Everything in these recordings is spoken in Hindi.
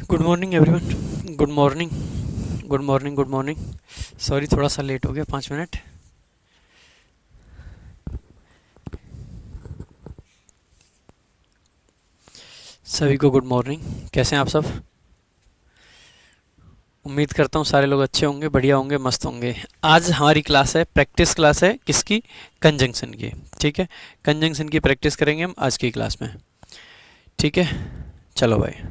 Good morning everyone. Good morning, good morning, good morning. Sorry थोड़ा सा लेट हो गया, 5 मिनट। सभी को गुड मॉर्निंग। कैसे हैं आप सब? उम्मीद करता हूँ सारे लोग अच्छे होंगे, बढ़िया होंगे, मस्त होंगे। आज हमारी क्लास है, प्रैक्टिस क्लास है। किसकी? कंजंक्शन की। ठीक है, कंजंक्शन की प्रैक्टिस करेंगे हम आज की क्लास में। ठीक है, चलो भाई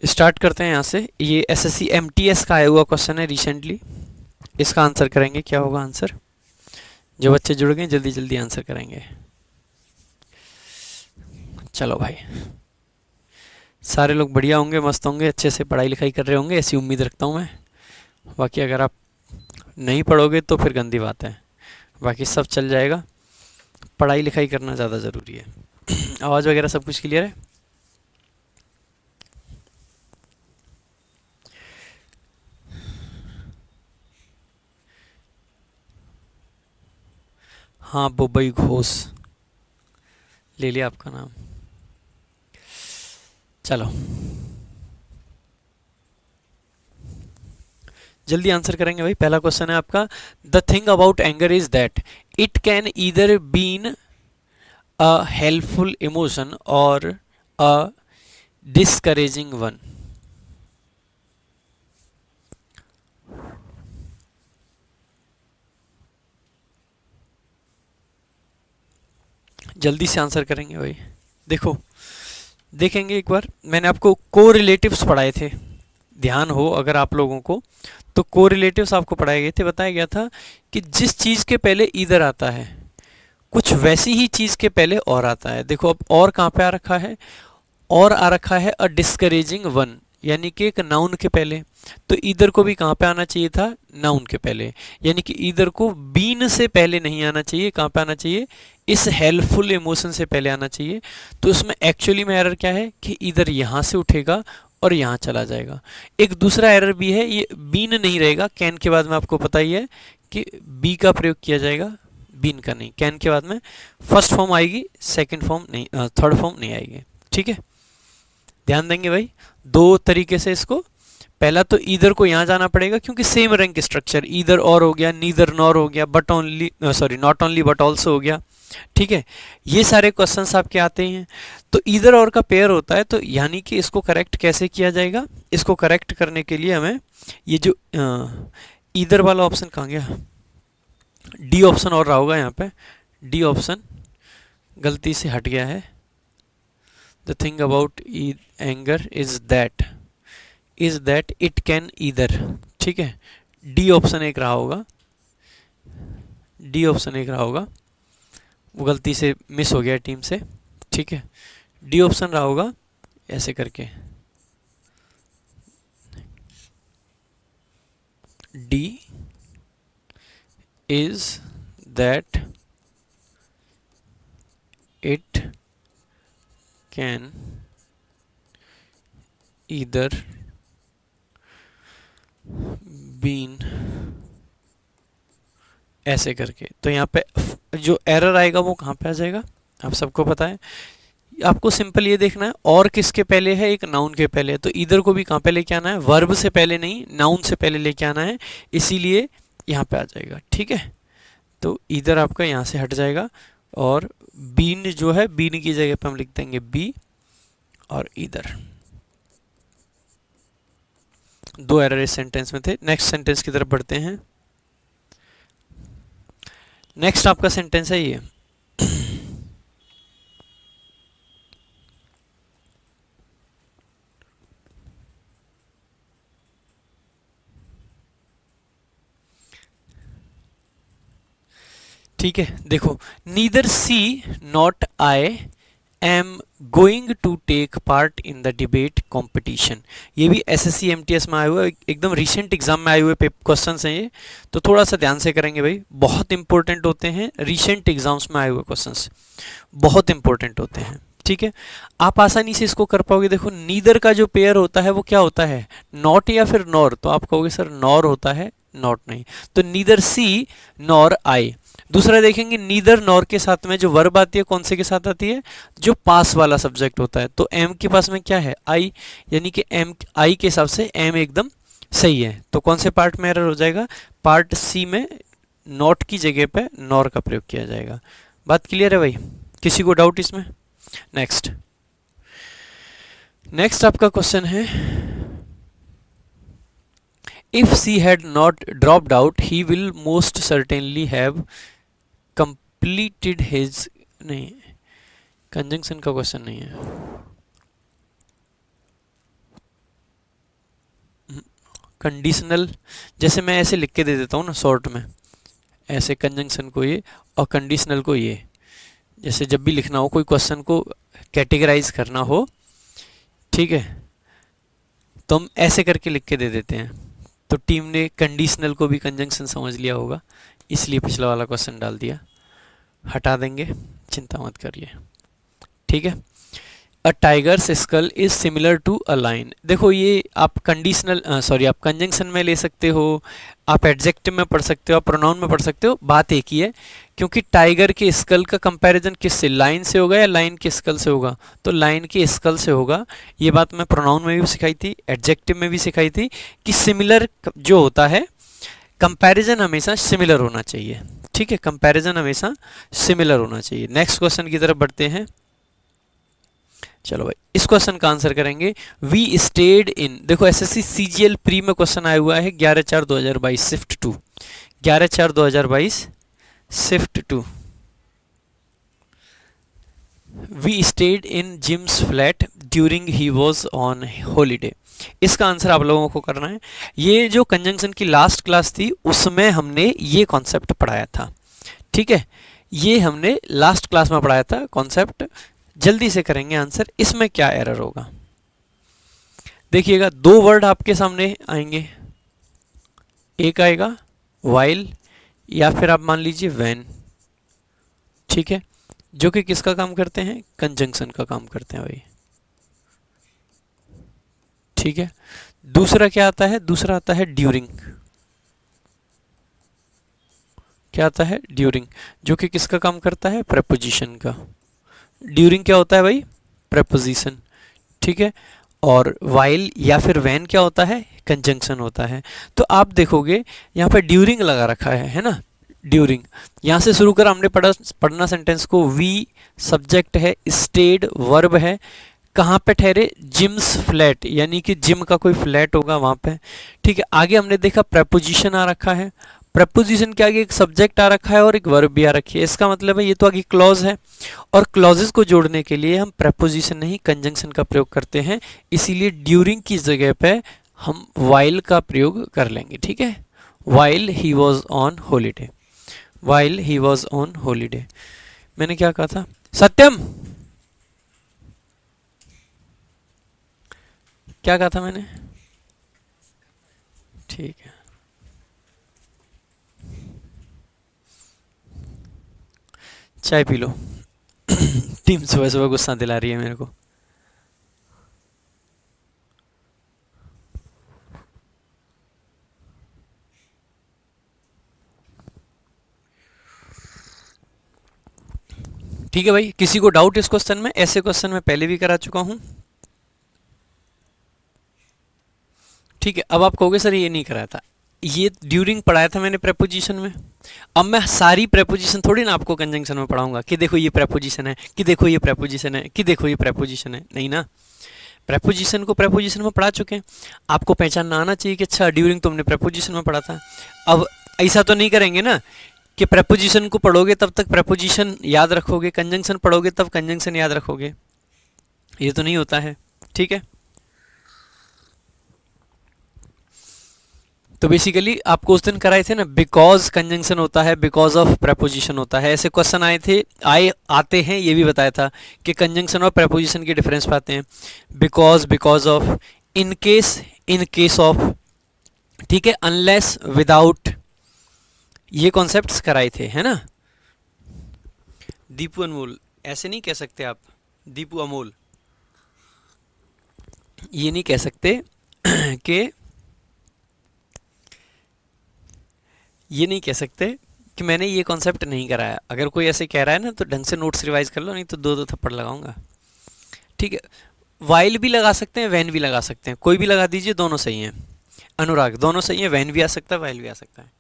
स्टार्ट करते हैं यहाँ से। ये एसएससी एमटीएस का आया हुआ क्वेश्चन है रिसेंटली। इसका आंसर करेंगे। क्या होगा आंसर? जो बच्चे जुड़ गए जल्दी जल्दी आंसर करेंगे। चलो भाई, सारे लोग बढ़िया होंगे, मस्त होंगे, अच्छे से पढ़ाई लिखाई कर रहे होंगे, ऐसी उम्मीद रखता हूँ मैं। बाकी अगर आप नहीं पढ़ोगे तो फिर गंदी बात है, बाकी सब चल जाएगा। पढ़ाई लिखाई करना ज़्यादा ज़रूरी है। आवाज़ वगैरह सब कुछ क्लियर है? हाँ, बुबई घोष ले लिया आपका नाम। चलो जल्दी आंसर करेंगे भाई। पहला क्वेश्चन है आपका, the thing about anger is that it can either been a helpful emotion और अ डिस्करेजिंग वन। जल्दी से आंसर करेंगे भाई। देखो, देखेंगे एक बार, मैंने आपको कोरिलेटिव्स पढ़ाए थे, ध्यान हो अगर आप लोगों को, तो कोरिलेटिव्स आपको पढ़ाए गए थे। बताया गया था कि जिस चीज़ के पहले ईदर आता है, कुछ वैसी ही चीज़ के पहले और आता है। देखो अब और कहाँ पे आ रखा है? और आ रखा है अ डिस्करेजिंग वन, यानी कि एक नाउन के पहले। तो ईदर को भी कहाँ पे आना चाहिए था? नाउन के पहले। यानी कि ईदर को बीन से पहले नहीं आना चाहिए। कहाँ पे आना चाहिए? इस हेल्पफुल इमोशन से पहले आना चाहिए। तो उसमें एक्चुअली में एरर क्या है कि ईदर यहाँ से उठेगा और यहाँ चला जाएगा। एक दूसरा एरर भी है, ये बीन नहीं रहेगा। कैन के बाद में आपको पता ही है कि बी का प्रयोग किया जाएगा, बीन का नहीं। कैन के बाद में फर्स्ट फॉर्म आएगी, सेकंड फॉर्म नहीं, थर्ड फॉर्म नहीं आएगी। ठीक है, ध्यान देंगे भाई। दो तरीके से इसको, पहला तो ईदर को यहाँ जाना पड़ेगा क्योंकि सेम रैंक स्ट्रक्चर, ईदर और हो गया, नीदर नॉर हो गया, but only sorry not only but also हो गया। ठीक है, ये सारे क्वेश्चंस आपके आते हैं। तो ईदर और का पेयर होता है, तो यानी कि इसको करेक्ट कैसे किया जाएगा? इसको करेक्ट करने के लिए हमें ये जो ईदर वाला ऑप्शन कहाँ गया? डी ऑप्शन और रहा होगा यहाँ पे। डी ऑप्शन गलती से हट गया है। The thing about anger is that it can either. ठीक है, डी ऑप्शन एक रहा होगा, डी ऑप्शन एक रहा होगा, वो गलती से मिस हो गया टीम से। ठीक है, डी ऑप्शन रहा होगा ऐसे करके, the is that it can either been, ऐसे करके। तो यहाँ पे जो एरर आएगा वो कहाँ पे आ जाएगा? आप सबको पता है। आपको सिंपल ये देखना है, और किसके पहले है? एक नाउन के पहले है। तो ईदर को भी कहाँ पे लेके आना है? वर्ब से पहले नहीं, नाउन से पहले लेके आना है, इसीलिए यहाँ पे आ जाएगा। ठीक है, तो ईदर आपका यहाँ से हट जाएगा और बीन जो है, बीन की जगह पे हम लिख देंगे बी और ईदर। दो एरर इस सेंटेंस में थे। नेक्स्ट सेंटेंस की तरफ बढ़ते हैं। नेक्स्ट आपका सेंटेंस है ये, ठीक है। देखो, neither she nor I am going to take part in the debate competition. ये भी एसएससी एमटीएस में आए हुए, एकदम रिसेंट एग्जाम में आए हुए क्वेश्चन हैं ये, तो थोड़ा सा ध्यान से करेंगे भाई। बहुत इंपॉर्टेंट होते हैं, रिसेंट एग्जाम्स में आए हुए क्वेश्चंस बहुत इंपॉर्टेंट होते हैं। ठीक है, आप आसानी से इसको कर पाओगे। देखो, नीदर का जो पेयर होता है वो क्या होता है? नॉट या फिर नॉर। तो आप कहोगे सर नॉर होता है, नॉट नहीं। तो नीदर सी नॉर आई, दूसरा देखेंगे नीदर नॉर के साथ में जो वर्ब आती है कौन से के साथ आती है, जो पास वाला सब्जेक्ट होता है। तो एम के पास में क्या है, आई, यानी कि एम आई के हिसाब से एम एकदम सही है। तो कौन से पार्ट में एरर हो जाएगा, पार्ट सी में नॉट की जगह पे नॉर का प्रयोग किया जाएगा। बात क्लियर है भाई, किसी को डाउट इसमें? नेक्स्ट नेक्स्ट आपका क्वेश्चन है, if she had not dropped out he will most certainly have completed his, नहीं कंजंक्शन का क्वेश्चन नहीं है, कंडीशनल, जैसे मैं ऐसे लिख के दे देता हूँ ना शॉर्ट में, ऐसे कंजंक्शन को ये और कंडीशनल को ये, जैसे जब भी लिखना हो कोई क्वेश्चन को कैटेगराइज करना हो, ठीक है, तो हम ऐसे करके लिख के दे देते हैं। तो टीम ने कंडीशनल को भी कंजंक्शन समझ लिया होगा, इसलिए पिछला वाला क्वेश्चन डाल दिया, हटा देंगे, चिंता मत करिए, ठीक है। A tiger's skull is similar to a lion, देखो ये आप कंडीशनल सॉरी आप कंजंक्शन में ले सकते हो, आप एडजेक्टिव में पढ़ सकते हो, आप प्रोनाउन में पढ़ सकते हो, बात एक ही है, क्योंकि टाइगर के स्कल का कंपैरिजन किससे, लाइन से होगा या लाइन के स्कल से होगा, तो लाइन के स्कल से होगा। ये बात मैं प्रोनाउन में भी सिखाई थी, एडजेक्टिव में भी सिखाई थी कि सिमिलर जो होता है, कंपैरिजन हमेशा सिमिलर होना चाहिए, ठीक है, कंपैरिजन हमेशा सिमिलर होना चाहिए। नेक्स्ट क्वेश्चन की तरफ बढ़ते हैं। चलो भाई इस क्वेश्चन का आंसर करेंगे, वी स्टेड इन, देखो एसएससी सीजीएल प्री में क्वेश्चन आया हुआ है 11/4/2022 shift 2, 11/4/2022 shift 2, we stayed in Jim's flat during he was on holiday. इसका आंसर आप लोगों को करना है। ये जो कंजंक्शन की लास्ट क्लास थी उसमें हमने ये कॉन्सेप्ट पढ़ाया था, ठीक है, ये हमने लास्ट क्लास में पढ़ाया था कॉन्सेप्ट। जल्दी से करेंगे आंसर, इसमें क्या एरर होगा देखिएगा, दो वर्ड आपके सामने आएंगे, एक आएगा वाइल या फिर आप मान लीजिए व्हेन, ठीक है, जो कि किसका काम करते हैं, कंजंक्शन का काम करते हैं भाई, ठीक है। दूसरा क्या आता है, दूसरा आता है ड्यूरिंग, क्या आता है, ड्यूरिंग, जो कि किसका काम करता है, प्रेपोजिशन का। ड्यूरिंग क्या होता है भाई, प्रेपोजिशन, ठीक है, और वाइल या फिर व्हेन क्या होता है, कंजंक्शन होता है। तो आप देखोगे यहाँ पे ड्यूरिंग लगा रखा है ना, ड्यूरिंग, यहाँ से शुरू कर हमने पढ़ना सेंटेंस को, वी सब्जेक्ट है, स्टेड वर्ब है, कहाँ पे ठहरे, जिम्स फ्लैट, यानी कि जिम का कोई फ्लैट होगा वहाँ पे, ठीक है। आगे हमने देखा प्रेपोजिशन आ रखा है, प्रपोजिशन के आगे एक सब्जेक्ट आ रखा है और एक वर्ब भी आ रखी है, इसका मतलब है ये तो आगे क्लॉज है, और क्लॉजेस को जोड़ने के लिए हम प्रपोजिशन नहीं कंजंक्शन का प्रयोग करते हैं, इसीलिए ड्यूरिंग की जगह पे हम वाइल का प्रयोग कर लेंगे, ठीक है। While he was on holiday, while he was on holiday. मैंने क्या कहा था, सत्यम क्या कहा था मैंने, ठीक है, चाय पी लो टीम सुबह सुबह गुस्सा दिला रही है मेरे को। ठीक है भाई, किसी को डाउट इस क्वेश्चन में, ऐसे क्वेश्चन मैं पहले भी करा चुका हूं, ठीक है। अब आप कहोगे सर ये नहीं कराया था, ये ड्यूरिंग पढ़ाया था मैंने प्रेपोजिशन में, अब मैं सारी प्रेपोजिशन थोड़ी ना आपको कंजंक्शन में पढ़ाऊंगा कि देखो ये प्रेपोजिशन है, कि देखो ये प्रेपोजिशन है, कि देखो ये प्रेपोजिशन है, नहीं ना। प्रेपोजिशन को प्रेपोजिशन में पढ़ा चुके हैं, आपको पहचानना आना चाहिए कि अच्छा ड्यूरिंग तुमने प्रेपोजिशन में पढ़ा था। अब ऐसा तो नहीं करेंगे ना कि प्रेपोजिशन को पढ़ोगे तब तक प्रेपोजिशन याद रखोगे, कंजंक्शन पढ़ोगे तब कंजंक्शन याद रखोगे, ये तो नहीं होता है, ठीक है। तो बेसिकली आपको उस दिन कराए थे ना, बिकॉज कंजंक्शन होता है, बिकॉज ऑफ प्रेपोजिशन होता है, ऐसे क्वेश्चन आए थे, आते हैं, ये भी बताया था कि कंजंक्शन और प्रेपोजिशन के डिफरेंस पाते हैं, because, because of, in case of, ठीक है, अनलेस, विदाउट, ये कॉन्सेप्ट्स कराए थे, है ना। दीपू अनमोल, ऐसे नहीं कह सकते आप, दीपू अमोल, ये नहीं कह सकते कि, ये नहीं कह सकते कि मैंने ये कॉन्सेप्ट नहीं कराया। अगर कोई ऐसे कह रहा है ना तो ढंग से नोट्स रिवाइज कर लो, नहीं तो दो दो थप्पड़ लगाऊंगा। ठीक है, वाइल भी लगा सकते हैं, वैन भी लगा सकते हैं, कोई भी लगा दीजिए, दोनों सही हैं। अनुराग, दोनों सही है, वैन भी आ सकता है, वाइल भी आ सकता है।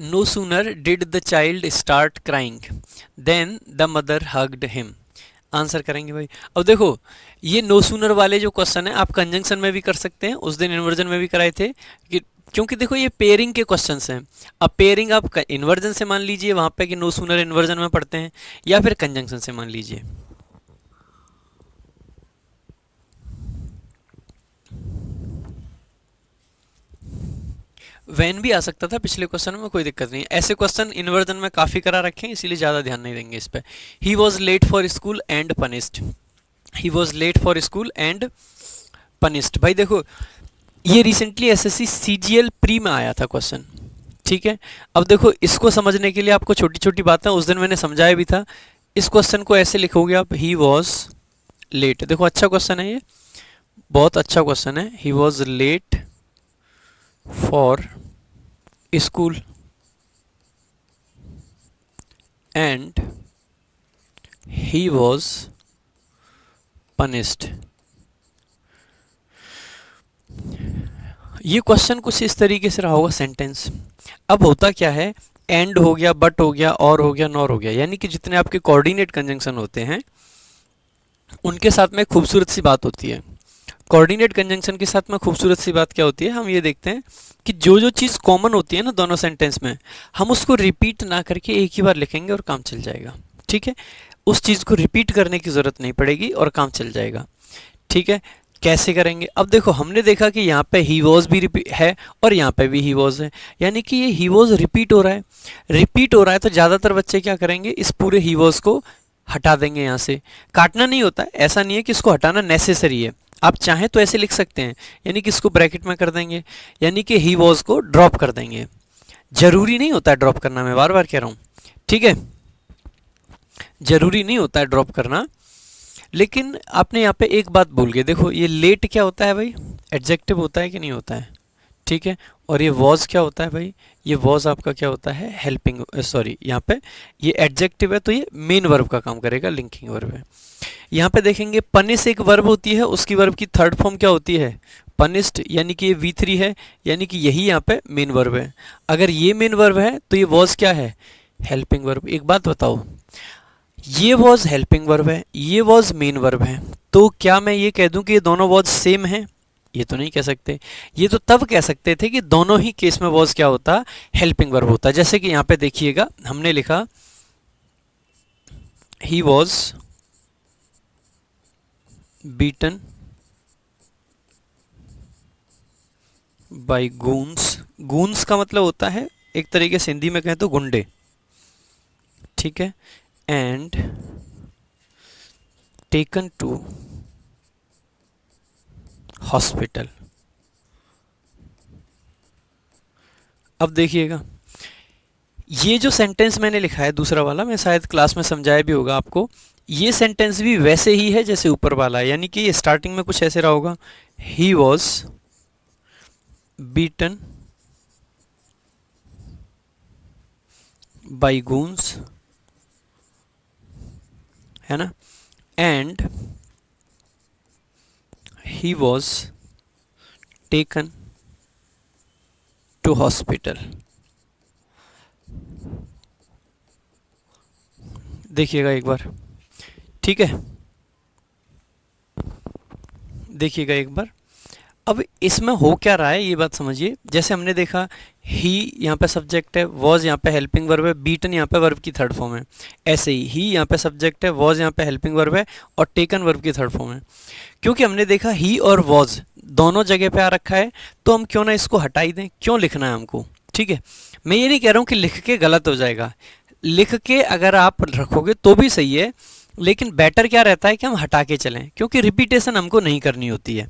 No sooner did the child start crying then the mother hugged him. Answer करेंगे भाई। अब देखो, ये नो सूनर वाले जो क्वेश्चन है आप कंजंक्शन में भी कर सकते हैं, उस दिन इन्वर्जन में भी कराए थे कि, क्योंकि देखो ये पेयरिंग के क्वेश्चंस हैं। अब पेयरिंग आप इन्वर्जन से मान लीजिए वहां पे कि नो सूनर इन्वर्जन में पढ़ते हैं, या फिर कंजंक्शन से मान लीजिए। वैन भी आ सकता था पिछले क्वेश्चन में, कोई दिक्कत नहीं। ऐसे क्वेश्चन इन्वर्जन में काफी करा रखे हैं, इसीलिए ज्यादा ध्यान नहीं देंगे इस पे। He was late for school and punished. He was late for school and punished. भाई देखो, ये रिसेंटली एसएससी सीजीएल प्री में आया था क्वेश्चन। ठीक है, अब देखो इसको समझने के लिए आपको छोटी छोटी बातें उस दिन मैंने समझाया भी था। इस क्वेश्चन को ऐसे लिखोगे आप, ही वॉज लेट। देखो अच्छा क्वेश्चन है ये, बहुत अच्छा क्वेश्चन है। He was late for school and he was punished. ये क्वेश्चन कुछ इस तरीके से रहा होगा सेंटेंस। अब होता क्या है, एंड हो गया, बट हो गया, और हो गया, नॉर हो गया, यानी कि जितने आपके कोऑर्डिनेट कंजंक्शन होते हैं उनके साथ में खूबसूरत सी बात होती है। कोऑर्डिनेट कंजंक्शन के साथ में खूबसूरत सी बात क्या होती है, हम ये देखते हैं कि जो जो चीज़ कॉमन होती है ना दोनों सेंटेंस में, हम उसको रिपीट ना करके एक ही बार लिखेंगे और काम चल जाएगा। ठीक है, उस चीज़ को रिपीट करने की ज़रूरत नहीं पड़ेगी और काम चल जाएगा। ठीक है, कैसे करेंगे? अब देखो हमने देखा कि यहाँ पे ही वॉज भी है और यहाँ पे भी ही वॉज है, यानी कि ये ही वॉज रिपीट हो रहा है। रिपीट हो रहा है तो ज़्यादातर बच्चे क्या करेंगे, इस पूरे ही वॉज को हटा देंगे। यहाँ से काटना नहीं होता है, ऐसा नहीं है कि इसको हटाना नेसेसरी है, आप चाहें तो ऐसे लिख सकते हैं, यानी कि इसको ब्रैकेट में कर देंगे, यानी कि ही वॉज को ड्रॉप कर देंगे। जरूरी नहीं होता है ड्रॉप करना, मैं बार बार कह रहा हूँ। ठीक है, जरूरी नहीं होता है ड्रॉप करना, लेकिन आपने यहाँ पे एक बात भूल गए। देखो ये लेट क्या होता है भाई, एडजेक्टिव होता है कि नहीं होता है? ठीक है, और ये वॉज क्या होता है भाई, ये वॉज आपका क्या होता है, हेल्पिंग, सॉरी यहाँ पे ये एडजेक्टिव है तो ये मेन वर्ब का काम करेगा, लिंकिंग वर्ब है। यहाँ पे देखेंगे पनिश एक वर्ब होती है, उसकी वर्ब की थर्ड फॉर्म क्या होती है, पनिश्ड, यानी कि ये V3 है, यानी कि यही यहाँ पे मेन वर्ब है। अगर ये मेन वर्ब है तो ये वॉज क्या है, हेल्पिंग वर्ब। एक बात बताओ, ये वॉज हेल्पिंग वर्ब है, ये वॉज मेन वर्ब है, तो क्या मैं ये कह दूं कि ये दोनों वॉज सेम हैं? ये तो नहीं कह सकते। ये तो तब कह सकते थे कि दोनों ही केस में वॉज क्या होता, हेल्पिंग वर्ब होता। जैसे कि यहाँ पे देखिएगा हमने लिखा ही was beaten by goons. Goons का मतलब होता है एक तरीके से हिंदी में कहें तो गुंडे। ठीक है, एंड टेकन टू हॉस्पिटल। अब देखिएगा ये जो सेंटेंस मैंने लिखा है दूसरा वाला, मैं शायद क्लास में समझाया भी होगा आपको, ये सेंटेंस भी वैसे ही है जैसे ऊपर वाला है, यानी कि ये स्टार्टिंग में कुछ ऐसे रहा होगा, he was beaten by goons, है ना, and he was taken to hospital. देखिएगा एक बार, ठीक है, देखिएगा एक बार। अब इसमें हो क्या रहा है ये बात समझिए। जैसे हमने देखा ही यहाँ पे सब्जेक्ट है, वॉज यहाँ पे हेल्पिंग वर्ब है, बीटन यहाँ पे वर्ब की थर्ड फॉर्म है। ऐसे ही यहाँ पे सब्जेक्ट है, वॉज यहाँ पे हेल्पिंग वर्ब है और टेकन वर्ब की थर्ड फॉर्म है। क्योंकि हमने देखा ही और वॉज दोनों जगह पे आ रखा है, तो हम क्यों ना इसको हटा ही दें, क्यों लिखना है हमको। ठीक है, मैं ये नहीं कह रहा हूँ कि लिख के गलत हो जाएगा, लिख के अगर आप रखोगे तो भी सही है, लेकिन बेटर क्या रहता है कि हम हटा के चलें, क्योंकि रिपीटेशन हमको नहीं करनी होती है।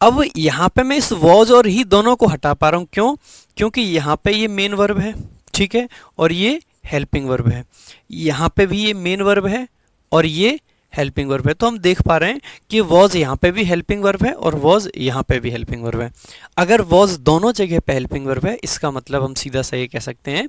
अब यहाँ पे मैं इस वॉज और ही दोनों को हटा पा रहा हूँ, क्यों? क्योंकि यहाँ पे ये मेन वर्ब है, ठीक है, और ये हेल्पिंग वर्ब है। यहाँ पे भी ये मेन वर्ब है और ये हेल्पिंग वर्ब है। तो हम देख पा रहे हैं कि वॉज यहाँ पे भी हेल्पिंग वर्ब है और वॉज यहाँ पे भी हेल्पिंग वर्ब है। अगर वॉज दोनों जगह पे हेल्पिंग वर्ब है, इसका मतलब हम सीधा सा ये कह सकते हैं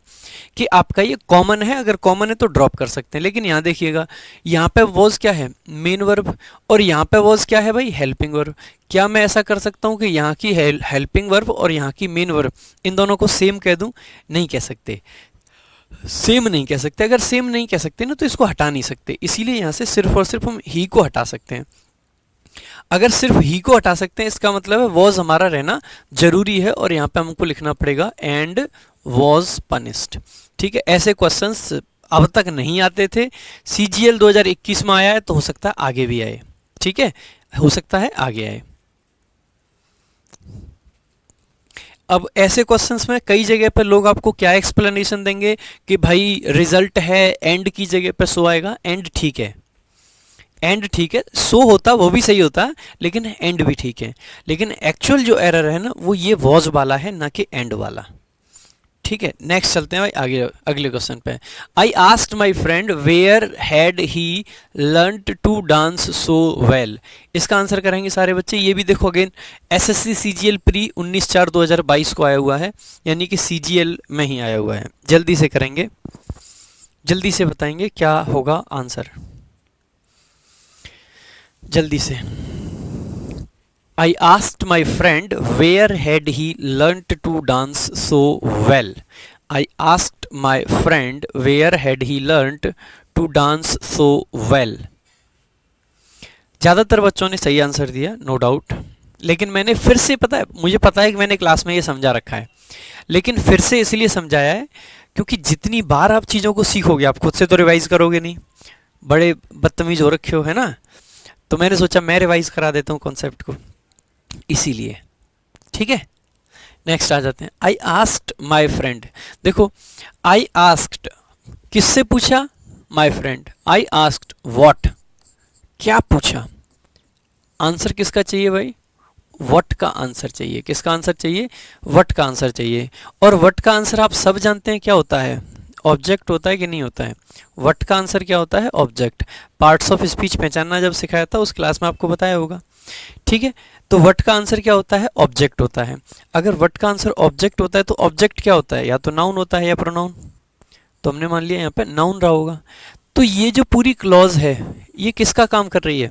कि आपका ये कॉमन है। अगर कॉमन है तो ड्रॉप कर सकते हैं। लेकिन यहाँ देखिएगा, यहाँ पे वॉज क्या है, मेन वर्ब, और यहाँ पे वॉज क्या है भाई, हेल्पिंग वर्ब। क्या मैं ऐसा कर सकता हूँ कि यहाँ की हेल्पिंग वर्ब और यहाँ की मेन वर्ब इन दोनों को सेम कह दूँ? नहीं कह सकते, सेम नहीं कह सकते। अगर सेम नहीं कह सकते ना तो इसको हटा नहीं सकते, इसीलिए यहाँ से सिर्फ और सिर्फ हम ही को हटा सकते हैं। अगर सिर्फ ही को हटा सकते हैं, इसका मतलब है वॉज हमारा रहना जरूरी है, और यहाँ पे हमको लिखना पड़ेगा एंड वॉज पनिश्ड। ठीक है, ऐसे क्वेश्चंस अब तक नहीं आते थे। CGL 2021 में आया है, तो हो सकता है आगे भी आए। ठीक है, हो सकता है आगे आए। अब ऐसे क्वेश्चंस में कई जगह पर लोग आपको क्या एक्सप्लेनेशन देंगे कि भाई रिजल्ट है एंड की जगह पर सो आएगा। एंड ठीक है, एंड ठीक है, सो होता वो भी सही होता, लेकिन एंड भी ठीक है। लेकिन एक्चुअल जो एरर है ना, वो ये वॉज वाला है, ना कि एंड वाला। ठीक है, नेक्स्ट चलते हैं भाई आगे, अगले क्वेश्चन पे। I asked my friend where had he learned to dance so well. इसका आंसर करेंगे सारे बच्चे। ये भी देखो अगेन, SSC CGL प्री 19/4/2022 को आया हुआ है, यानी कि CGL में ही आया हुआ है। जल्दी से करेंगे, जल्दी से बताएंगे क्या होगा आंसर, जल्दी से। I asked my friend where had he learnt to dance so well. I asked my friend where had he learnt to dance so well. ज़्यादातर बच्चों ने सही आंसर दिया, नो डाउट। लेकिन मैंने फिर से, पता है, मुझे पता है कि मैंने क्लास में ये समझा रखा है, लेकिन फिर से इसलिए समझाया है क्योंकि जितनी बार आप चीज़ों को सीखोगे, आप खुद से तो रिवाइज करोगे नहीं, बड़े बदतमीज हो रखे हो, है ना। तो मैंने सोचा मैं रिवाइज करा देता हूँ कॉन्सेप्ट को, इसीलिए। ठीक है, नेक्स्ट आ जाते हैं। आई आस्क्ड माई फ्रेंड। देखो, आई आस्क्ड किससे पूछा? My friend. I asked what, क्या पूछा? आंसर किसका चाहिए भाई? व्हाट का आंसर चाहिए। किसका आंसर चाहिए? व्हाट का आंसर चाहिए। और व्हाट का आंसर आप सब जानते हैं क्या होता है, ऑब्जेक्ट होता है कि नहीं होता है? व्हाट का आंसर क्या होता है? ऑब्जेक्ट। पार्ट्स ऑफ स्पीच पहचानना जब सिखाया था उस क्लास में आपको बताया होगा। ठीक है, तो व्हाट का आंसर क्या होता है? ऑब्जेक्ट होता है। अगर व्हाट का आंसर ऑब्जेक्ट होता है तो ऑब्जेक्ट क्या होता है? या तो नाउन होता है या प्रोनाउन। तो हमने मान लिया यहाँ पे नाउन रहा होगा। तो ये जो पूरी क्लॉज है ये किसका काम कर रही है?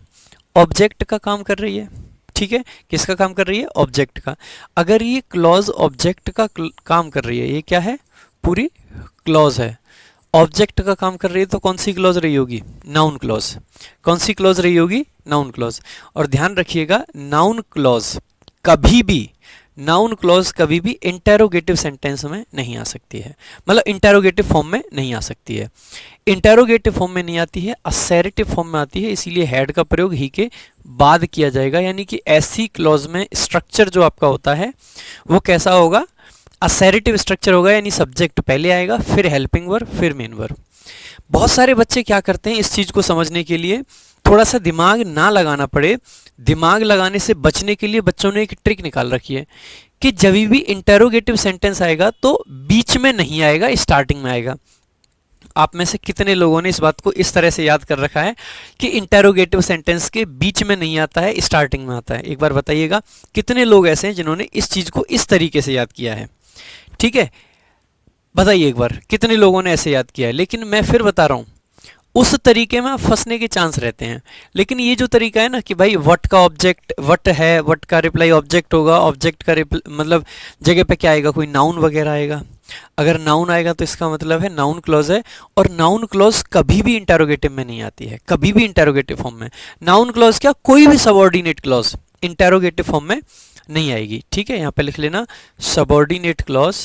ऑब्जेक्ट का काम कर रही है। ठीक है, किसका काम कर रही है? ऑब्जेक्ट का। अगर ये क्लॉज ऑब्जेक्ट का काम कर रही है, ये क्या है? पूरी क्लॉज है, ऑब्जेक्ट का काम कर रही है, तो कौन सी क्लॉज रही होगी? Noun clause. कौन सी क्लॉज रही होगी? Noun clause. और ध्यान रखिएगा, नाउन क्लॉज कभी भी, नाउन क्लॉज कभी भी इंटेरोगेटिव सेंटेंस में नहीं आ सकती है, मतलब इंटेरोगेटिव फॉर्म में नहीं आ सकती है। इंटेरोगेटिव फॉर्म में नहीं आती है, असर्टिव फॉर्म में आती है, इसीलिए हैड का प्रयोग ही के बाद किया जाएगा। यानी कि ऐसी क्लॉज में स्ट्रक्चर जो आपका होता है वो कैसा होगा? असर्टिव स्ट्रक्चर होगा, यानी सब्जेक्ट पहले आएगा, फिर हेल्पिंग वर्ब, फिर मेन वर्ब। बहुत सारे बच्चे क्या करते हैं, इस चीज़ को समझने के लिए थोड़ा सा दिमाग ना लगाना पड़े, दिमाग लगाने से बचने के लिए बच्चों ने एक ट्रिक निकाल रखी है कि जब भी इंटेरोगेटिव सेंटेंस आएगा तो बीच में नहीं आएगा, स्टार्टिंग में आएगा। आप में से कितने लोगों ने इस बात को इस तरह से याद कर रखा है कि इंटेरोगेटिव सेंटेंस के बीच में नहीं आता है, स्टार्टिंग में आता है? एक बार बताइएगा, कितने लोग ऐसे हैं जिन्होंने इस चीज़ को इस तरीके से याद किया है? ठीक है, बताइए एक बार, कितने लोगों ने ऐसे याद किया है? लेकिन मैं फिर बता रहा हूँ, उस तरीके में फंसने के चांस रहते हैं। लेकिन ये जो तरीका है ना कि भाई व्हाट का ऑब्जेक्ट व्हाट है, व्हाट का रिप्लाई ऑब्जेक्ट होगा, ऑब्जेक्ट का मतलब जगह पे क्या आएगा? कोई नाउन वगैरह आएगा। अगर नाउन आएगा तो इसका मतलब है नाउन क्लॉज है, और नाउन क्लॉज कभी भी इंटेरोगेटिव में नहीं आती है, कभी भी इंटेरोगेटिव फॉर्म में। नाउन क्लॉज क्या, कोई भी सबऑर्डिनेट क्लॉज इंटेरोगेटिव फॉर्म में नहीं आएगी। ठीक है, यहाँ पे लिख लेना subordinate clause,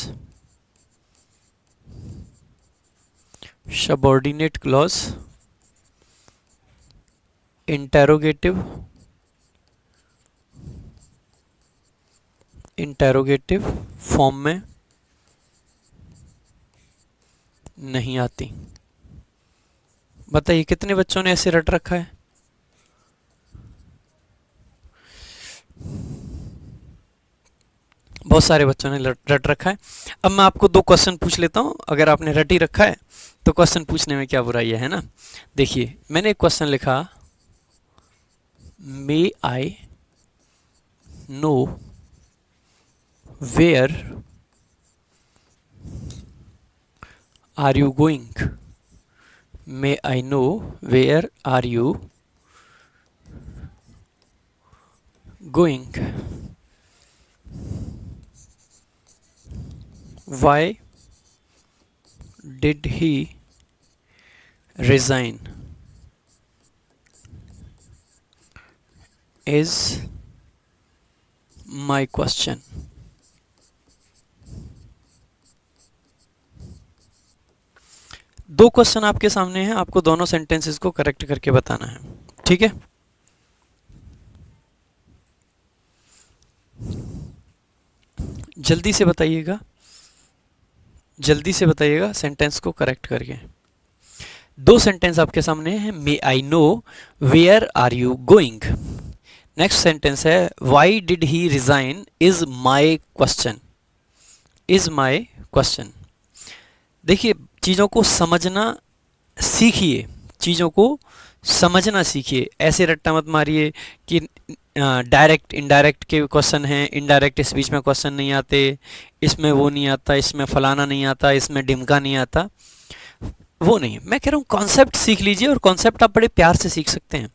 subordinate clause interrogative form में नहीं आती। बताइए कितने बच्चों ने ऐसे रट रखा है? बहुत सारे बच्चों ने रट रखा है। अब मैं आपको दो क्वेश्चन पूछ लेता हूँ, अगर आपने रट ही रखा है तो क्वेश्चन पूछने में क्या बुराई है ना। देखिए, मैंने एक क्वेश्चन लिखा, may I know where are you going? May I know where are you going? Why did he resign is my question. दो क्वेश्चन आपके सामने हैं, आपको दोनों सेंटेंसेस को करेक्ट करके बताना है, ठीक है? जल्दी से बताइएगा, जल्दी से बताइएगा सेंटेंस को करेक्ट करके। दो सेंटेंस आपके सामने हैं, may I know where are you going. Next sentence है why did he resign is my question, is my question. देखिए, चीज़ों को समझना सीखिए, चीज़ों को समझना सीखिए। ऐसे रट्टा मत मारिए कि डायरेक्ट इनडायरेक्ट के क्वेश्चन हैं, इनडायरेक्ट स्पीच में क्वेश्चन नहीं आते, इसमें वो नहीं आता, इसमें फलाना नहीं आता, इसमें ढिमका नहीं आता, वो नहीं। मैं कह रहा हूँ कॉन्सेप्ट सीख लीजिए, और कॉन्सेप्ट आप बड़े प्यार से सीख सकते हैं,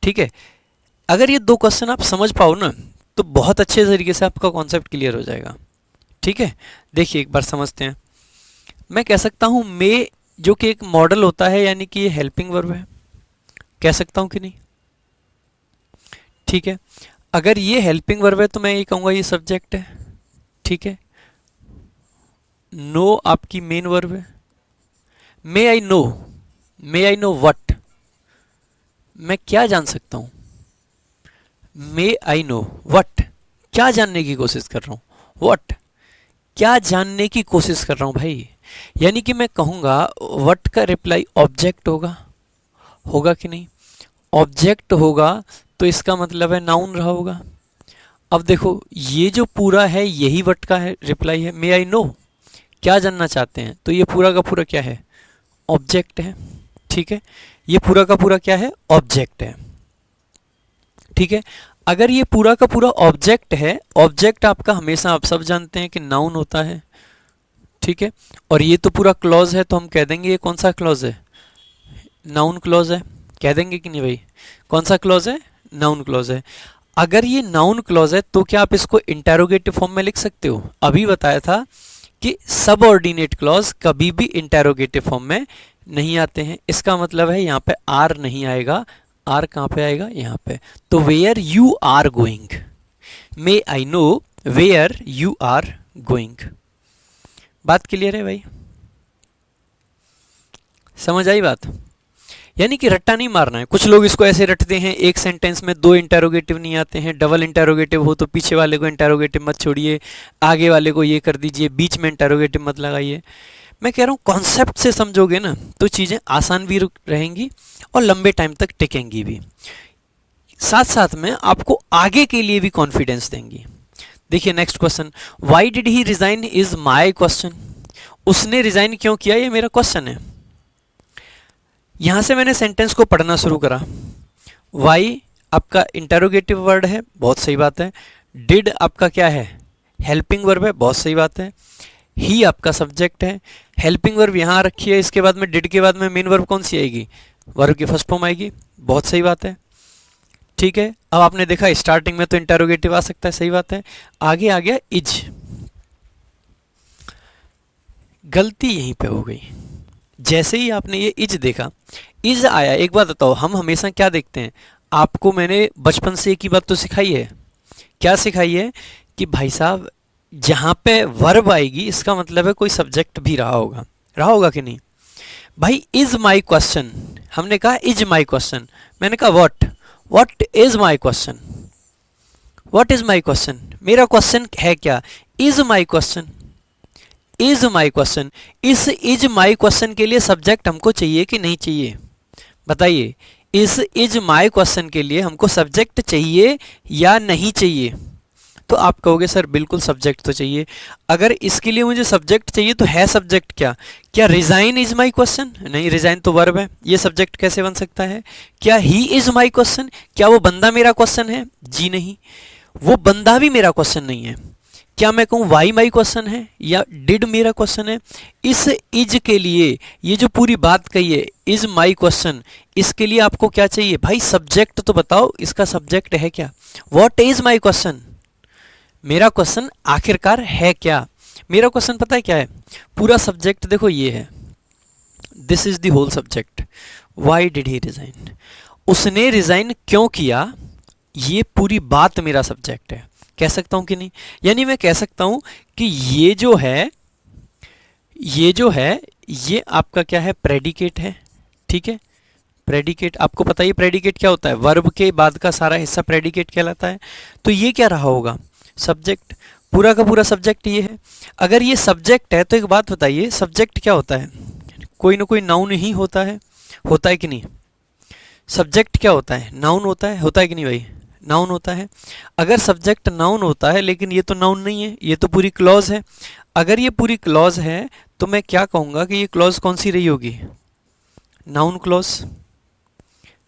ठीक है? अगर ये दो क्वेश्चन आप समझ पाओ ना, तो बहुत अच्छे तरीके से आपका कॉन्सेप्ट क्लियर हो जाएगा, ठीक है? देखिए एक बार समझते हैं। मैं कह सकता हूँ मे, जो कि एक मॉडल होता है, यानी कि ये हेल्पिंग वर्ब है, कह सकता हूँ कि नहीं? ठीक है, अगर ये हेल्पिंग वर्ब है तो मैं ये कहूँगा ये सब्जेक्ट है, ठीक है? नो आपकी मेन वर्ब है। May I know, may I know what, मैं क्या जान सकता हूँ? मे आई नो व्हाट, क्या जानने की कोशिश कर रहा हूँ? व्हाट, क्या जानने की कोशिश कर रहा हूँ भाई। यानी कि मैं कहूँगा व्हाट का रिप्लाई ऑब्जेक्ट होगा, होगा कि नहीं? ऑब्जेक्ट होगा तो इसका मतलब है नाउन रहा होगा। अब देखो, ये जो पूरा है यही व्हाट का है, रिप्लाई है। मे आई नो, क्या जानना चाहते हैं, तो ये पूरा का पूरा क्या है? ऑब्जेक्ट है, ठीक है? ये पूरा का पूरा क्या है? ऑब्जेक्ट है, ठीक है? अगर ये पूरा का पूरा ऑब्जेक्ट है, ऑब्जेक्ट आपका हमेशा आप सब जानते हैं कि नाउन होता है, ठीक है? और ये तो पूरा क्लॉज है, तो हम कह देंगे ये कौन सा क्लॉज है? नाउन क्लॉज है, कह देंगे कि नहीं भाई? कौन सा क्लॉज है? नाउन क्लॉज है। अगर ये नाउन क्लॉज है तो क्या आप इसको इंटेरोगेटिव फॉर्म में लिख सकते हो? अभी बताया था कि सबऑर्डिनेट क्लॉज कभी भी इंटेरोगेटिव फॉर्म में नहीं आते हैं। इसका मतलब है यहाँ पे आर नहीं आएगा। आर कहाँ पे आएगा? यहाँ पे। तो where you are going, may I know where you are going. बात क्लियर है भाई? समझ आई बात? यानी कि रट्टा नहीं मारना है। कुछ लोग इसको ऐसे रटते हैं, एक सेंटेंस में दो इंटेरोगेटिव नहीं आते हैं, डबल इंटेरोगेटिव हो तो पीछे वाले को इंटेरोगेटिव मत छोड़िए, आगे वाले को ये कर दीजिए, बीच में इंटेरोगेटिव मत लगाइए। मैं कह रहा हूँ कॉन्सेप्ट से समझोगे ना तो चीज़ें आसान भी रहेंगी और लंबे टाइम तक टिकेंगी भी, साथ साथ में आपको आगे के लिए भी कॉन्फिडेंस देंगी। देखिए next question, Y did he resign is my question. उसने रिजाइन क्यों किया, ये मेरा क्वेश्चन है। यहां से मैंने सेंटेंस को पढ़ना शुरू करा। वाई आपका इंटेरोगेटिव वर्ड है, बहुत सही बात है। डिड आपका क्या है? हेल्पिंग वर्ब है, बहुत सही बात है। ही आपका सब्जेक्ट है। हेल्पिंग वर्ब यहाँ रखी है, इसके बाद में डिड के बाद में मेन वर्ब कौन सी आएगी? वर्ब की फर्स्ट फॉर्म आएगी, बहुत सही बात है। ठीक है, अब आपने देखा स्टार्टिंग में तो इंटेरोगेटिव आ सकता है, सही बात है। आगे आ गया इज। गलती यहीं पे हो गई। जैसे ही आपने ये इज देखा, इज आया, एक बात बताओ, हम हमेशा क्या देखते हैं? आपको मैंने बचपन से एक ही बात तो सिखाई है। क्या सिखाई है? कि भाई साहब जहाँ पे वर्ब आएगी इसका मतलब है कोई सब्जेक्ट भी रहा होगा कि नहीं? भाई इज माई क्वेश्चन, हमने कहा इज माई क्वेश्चन, मैंने कहा what is my question, what is my question, मेरा क्वेश्चन है क्या? Is my question, is my question. इस इज माई क्वेश्चन के लिए सब्जेक्ट हमको चाहिए कि नहीं चाहिए? बताइए, इस इज माई क्वेश्चन के लिए हमको सब्जेक्ट चाहिए या नहीं चाहिए? तो आप कहोगे सर बिल्कुल सब्जेक्ट तो चाहिए। अगर इसके लिए मुझे सब्जेक्ट चाहिए तो है सब्जेक्ट क्या? क्या रिजाइन इज माई क्वेश्चन? नहीं, रिजाइन तो वर्ब है, ये सब्जेक्ट कैसे बन सकता है? क्या ही इज माई क्वेश्चन? क्या वो बंदा मेरा क्वेश्चन है? जी नहीं, वो बंदा भी मेरा क्वेश्चन नहीं है। क्या मैं कहूँ वाई माई क्वेश्चन है या डिड मेरा क्वेश्चन है? इस इज के लिए ये जो पूरी बात कही है इज माई क्वेश्चन, इसके लिए आपको क्या चाहिए भाई? सब्जेक्ट तो बताओ, इसका सब्जेक्ट है क्या? What is my question? मेरा क्वेश्चन आखिरकार है क्या? मेरा क्वेश्चन पता है क्या है? पूरा सब्जेक्ट देखो ये है, this is the whole subject. Why did he resign? उसने रिजाइन क्यों किया? ये पूरी बात मेरा सब्जेक्ट है। कह सकता हूं कि नहीं? यानी मैं कह सकता हूं कि ये जो है ये आपका क्या है? प्रेडिकेट है। ठीक है, प्रेडिकेट आपको पता ही, प्रेडिकेट क्या होता है? वर्ब के बाद का सारा हिस्सा प्रेडिकेट कहलाता है। तो ये क्या रहा होगा? सब्जेक्ट। पूरा का पूरा सब्जेक्ट ये है। अगर ये सब्जेक्ट है तो एक बात बताइए, सब्जेक्ट क्या होता है? कोई ना कोई नाउन ही होता है कि नहीं? सब्जेक्ट क्या होता है? नाउन होता है कि नहीं भाई? नाउन होता है। अगर सब्जेक्ट नाउन होता है, लेकिन ये तो नाउन नहीं है, ये तो पूरी क्लॉज है। अगर ये पूरी क्लॉज है तो मैं क्या कहूँगा कि ये क्लॉज कौन सी रही होगी? नाउन क्लॉज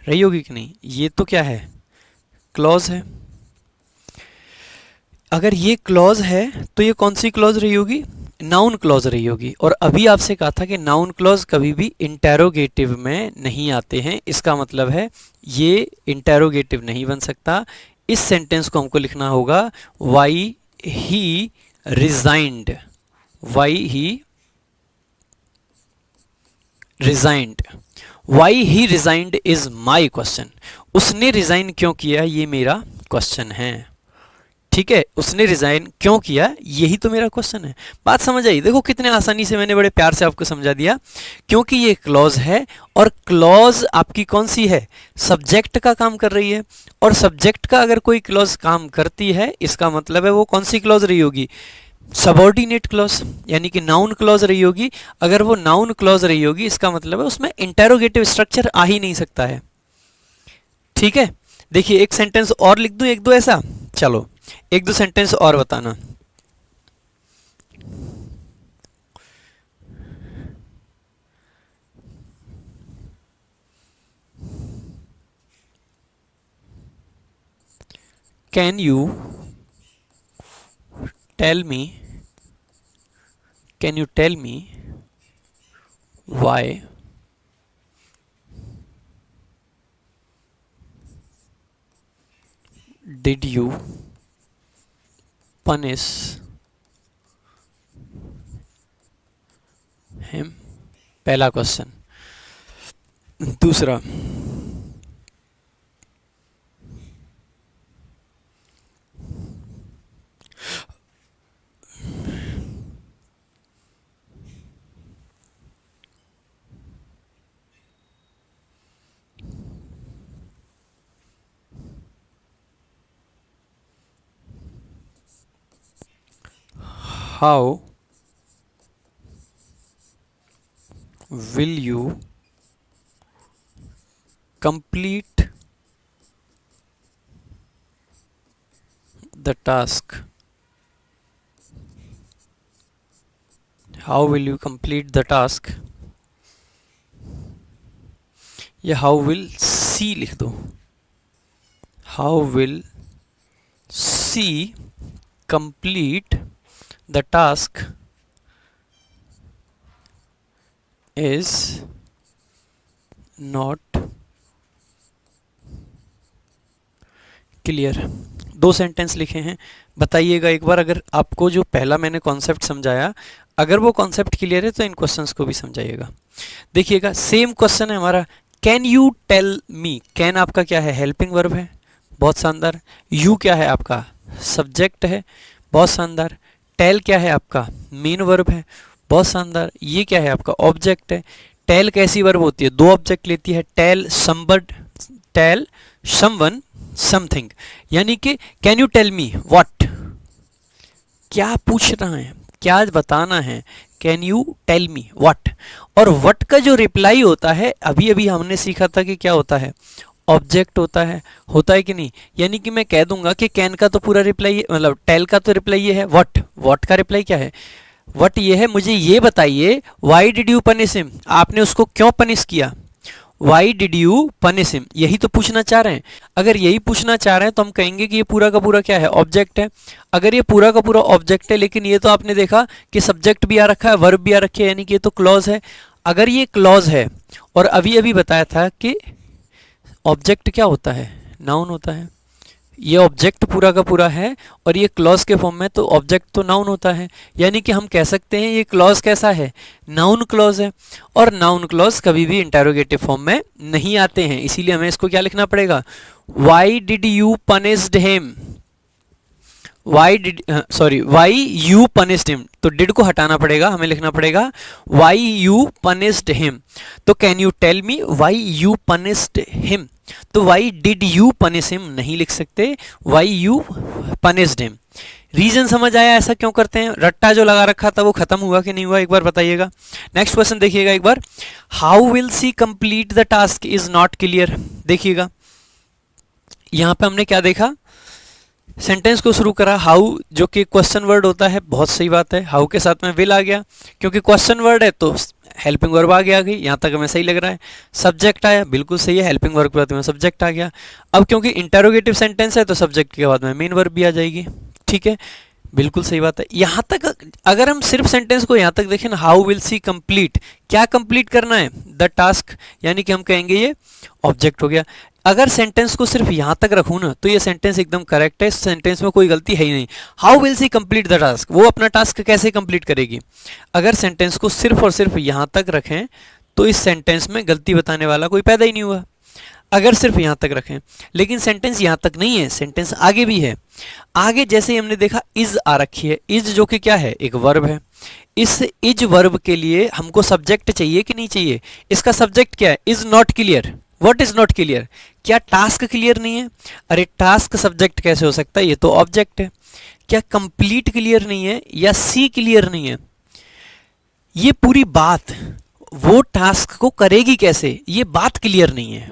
रही होगी कि नहीं? ये तो क्या है? क्लॉज है। अगर ये क्लॉज है तो ये कौन सी क्लॉज रही होगी? नाउन क्लॉज रही होगी। और अभी आपसे कहा था कि नाउन क्लॉज कभी भी इंटेरोगेटिव में नहीं आते हैं। इसका मतलब है ये इंटेरोगेटिव नहीं बन सकता। इस सेंटेंस को हमको लिखना होगा why he resigned. Why he resigned. Why he resigned is my question. उसने रिजाइन क्यों किया, ये मेरा क्वेश्चन है। ठीक है, उसने रिजाइन क्यों किया, यही तो मेरा क्वेश्चन है। बात समझ आई? देखो कितने आसानी से मैंने बड़े प्यार से आपको समझा दिया। क्योंकि ये क्लॉज है और क्लॉज आपकी कौन सी है? सब्जेक्ट का काम कर रही है। और सब्जेक्ट का अगर कोई क्लॉज काम करती है, इसका मतलब है वो कौन सी क्लॉज रही होगी? सबऑर्डिनेट क्लॉज, यानी कि नाउन क्लॉज रही होगी। अगर वो नाउन क्लॉज रही होगी, इसका मतलब है उसमें इंटेरोगेटिव स्ट्रक्चर आ ही नहीं सकता है। ठीक है, देखिए एक सेंटेंस और लिख दूं, एक दो ऐसा। चलो एक दो सेंटेंस और बताना। Can you tell me why did you punish him? पहला क्वेश्चन। दूसरा, how will you complete the task? How will you complete the task? या how will she लिख दो। How will she complete the task is not clear। दो सेंटेंस लिखे हैं, बताइएगा एक बार। अगर आपको जो पहला मैंने कॉन्सेप्ट समझाया, अगर वो कॉन्सेप्ट क्लियर है तो इन क्वेश्चंस को भी समझाइएगा। देखिएगा सेम क्वेश्चन है हमारा, can you tell me. Can आपका क्या है? हेल्पिंग वर्ब है, बहुत शानदार। यू क्या है आपका? सब्जेक्ट है, बहुत शानदार। टेल क्या है आपका? मेन वर्ब है, बहुत शानदार। ये क्या है आपका? ऑब्जेक्ट है। टेल कैसी वर्ब होती है? दो ऑब्जेक्ट लेती है। Tell somebody, tell someone something. यानी कि can you tell me what, क्या पूछना है, क्या बताना है? Can you tell me what. और व्हाट का जो रिप्लाई होता है, अभी अभी हमने सीखा था कि क्या होता है? ऑब्जेक्ट होता है कि नहीं। यानी कि मैं कह दूंगा कि कैन का तो पूरा रिप्लाई, मतलब टेल का तो रिप्लाई ये है, व्हाट का रिप्लाई क्या है, व्हाट ये है, मुझे ये बताइए why did you punish him, आपने उसको क्यों पनिश किया, Y did you punish him, यही तो पूछना चाह रहे हैं। अगर यही पूछना चाह रहे हैं तो हम कहेंगे कि ये पूरा का पूरा क्या है, ऑब्जेक्ट है। अगर ये पूरा का पूरा ऑब्जेक्ट है, लेकिन ये तो आपने देखा कि सब्जेक्ट भी आ रखा है, वर्ब भी आ रखी है, यानी कि ये तो क्लॉज है। अगर ये क्लॉज है, और अभी अभी बताया था कि ऑब्जेक्ट क्या होता है, नाउन होता है, ये ऑब्जेक्ट पूरा का पूरा है और ये क्लॉज के फॉर्म में, तो ऑब्जेक्ट तो नाउन होता है। यानी कि हम कह सकते हैं ये क्लॉज कैसा है, नाउन क्लॉज है। और नाउन क्लॉज कभी भी इंटेरोगेटिव फॉर्म में नहीं आते हैं, इसीलिए हमें इसको क्या लिखना पड़ेगा, why did you punished him, why you punished him, तो डिड को हटाना पड़ेगा, हमें लिखना पड़ेगा वाई यू पनिश्ड हिम। तो can you tell me why you punished him, तो why did you punish him नहीं लिख सकते, why you punished him. Reason समझ आया ऐसा क्यों करते हैं, रट्टा जो लगा रखा था वो खत्म हुआ कि नहीं हुआ, एक बार बताइएगा। नेक्स्ट क्वेश्चन देखिएगा एक बार, how will she complete the task is not clear. देखिएगा यहां पे हमने क्या देखा, सेंटेंस को शुरू करा हाउ, जो कि क्वेश्चन वर्ड होता है, बहुत सही बात है, हाउ के साथ में विल आ गया, क्योंकि क्वेश्चन वर्ड है तो हेल्पिंग वर्ब आ गई, यहाँ तक हमें सही लग रहा है। सब्जेक्ट आया, बिल्कुल सही है, हेल्पिंग वर्ब के बाद में सब्जेक्ट आ गया। अब क्योंकि इंटेरोगेटिव सेंटेंस है तो सब्जेक्ट के बाद में मेन वर्ब भी आ जाएगी, ठीक है, बिल्कुल सही बात है। यहाँ तक अगर हम सिर्फ सेंटेंस को यहाँ तक देखें ना, हाउ विल सी कंप्लीट, क्या कंप्लीट करना है, द टास्क, यानी कि हम कहेंगे ये ऑब्जेक्ट हो गया। अगर सेंटेंस को सिर्फ यहाँ तक रखूँ ना तो ये सेंटेंस एकदम करेक्ट है, इस सेंटेंस में कोई गलती है ही नहीं। How will she complete the task, वो अपना टास्क कैसे कंप्लीट करेगी। अगर सेंटेंस को सिर्फ और सिर्फ यहाँ तक रखें तो इस सेंटेंस में गलती बताने वाला कोई पैदा ही नहीं हुआ, अगर सिर्फ यहाँ तक रखें। लेकिन सेंटेंस यहाँ तक नहीं है, सेंटेंस आगे भी है। आगे जैसे ही हमने देखा इज आ रखी है, इज जो कि क्या है, एक वर्ब है। इस इज वर्ब के लिए हमको सब्जेक्ट चाहिए कि नहीं चाहिए, इसका सब्जेक्ट क्या है, is not clear. What is not clear, क्या टास्क क्लियर नहीं है, अरे टास्क सब्जेक्ट कैसे हो सकता है, ये तो ऑब्जेक्ट है। क्या कंप्लीट क्लियर नहीं है, या सी क्लियर नहीं है, ये पूरी बात वो टास्क को करेगी कैसे, ये बात क्लियर नहीं है।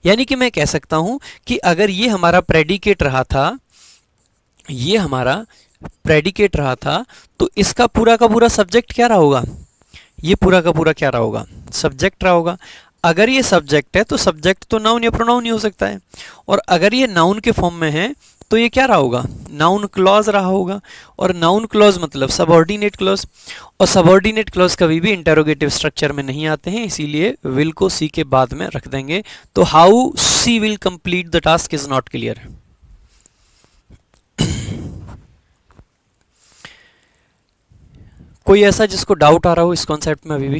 यानी कि मैं कह सकता हूं कि अगर ये हमारा प्रेडिकेट रहा था, ये हमारा प्रेडिकेट रहा था, तो इसका पूरा का पूरा सब्जेक्ट क्या रहा होगा, ये पूरा का पूरा क्या रहा होगा, सब्जेक्ट रहा होगा। अगर ये सब्जेक्ट है तो सब्जेक्ट तो नाउन या प्रोनाउन ही हो सकता है, और अगर ये नाउन के फॉर्म में है तो ये क्या रहा होगा, नाउन क्लॉज रहा होगा। और नाउन क्लॉज मतलब सबऑर्डिनेट क्लॉज, और सबऑर्डिनेट क्लॉज कभी भी इंटेरोगेटिव स्ट्रक्चर में नहीं आते हैं, इसीलिए विल को सी के बाद में रख देंगे। तो how she will complete the task is not clear. कोई ऐसा जिसको डाउट आ रहा हो इस कॉन्सेप्ट में अभी भी,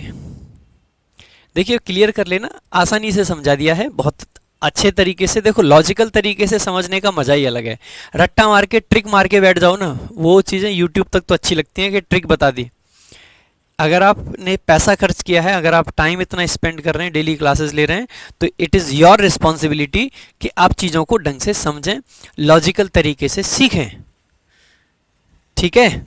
देखिए क्लियर कर लेना, आसानी से समझा दिया है, बहुत अच्छे तरीके से। देखो लॉजिकल तरीके से समझने का मजा ही अलग है, रट्टा मार के ट्रिक मार के बैठ जाओ ना, वो चीज़ें यूट्यूब तक तो अच्छी लगती हैं कि ट्रिक बता दी। अगर आपने पैसा खर्च किया है, अगर आप टाइम इतना स्पेंड कर रहे हैं, डेली क्लासेस ले रहे हैं, तो इट इज़ योर रिस्पॉन्सिबिलिटी कि आप चीज़ों को ढंग से समझें, लॉजिकल तरीके से सीखें, ठीक है।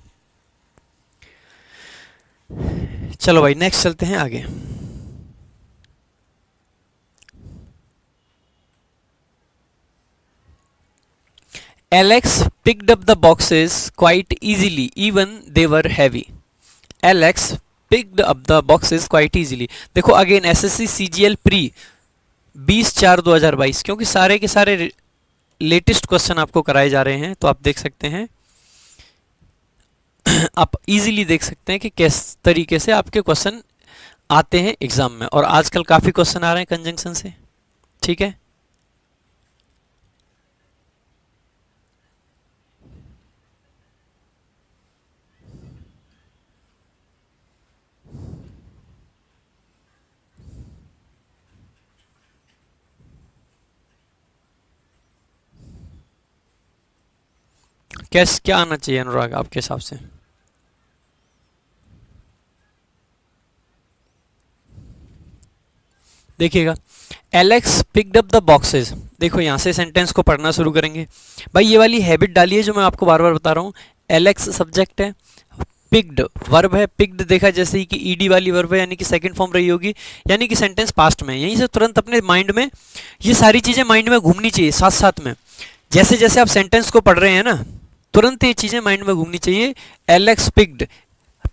चलो भाई नेक्स्ट चलते हैं आगे। Alex picked up the boxes quite easily even they were heavy. Alex picked up the boxes quite easily. देखो अगेन एसएससी सीजीएल प्री 20/4/2022, क्योंकि सारे के सारे लेटेस्ट क्वेश्चन आपको कराए जा रहे हैं, तो आप देख सकते हैं आप इजीली देख सकते हैं कि किस तरीके से आपके क्वेश्चन आते हैं एग्जाम में। और आजकल काफ़ी क्वेश्चन आ रहे हैं कंजंक्शन से, ठीक है। क्या आना चाहिए अनुराग आपके हिसाब से? देखिएगा Alex picked up the boxes, देखो यहाँ से सेंटेंस को पढ़ना शुरू करेंगे। भाई ये वाली हैबिट डालिए जो मैं आपको बार बार बता रहा हूँ, एलेक्स सब्जेक्ट है, पिक्ड वर्ब है, पिक्ड देखा जैसे ही कि ईडी वाली वर्ब है, यानी कि सेकंड फॉर्म रही होगी, यानी कि सेंटेंस पास्ट में। यहीं से तुरंत अपने माइंड में ये सारी चीजें माइंड में घूमनी चाहिए साथ साथ में। जैसे जैसे आप सेंटेंस को पढ़ रहे हैं ना, तुरंत ये चीजें माइंड में घूमनी चाहिए। एलेक्स पिक्ड,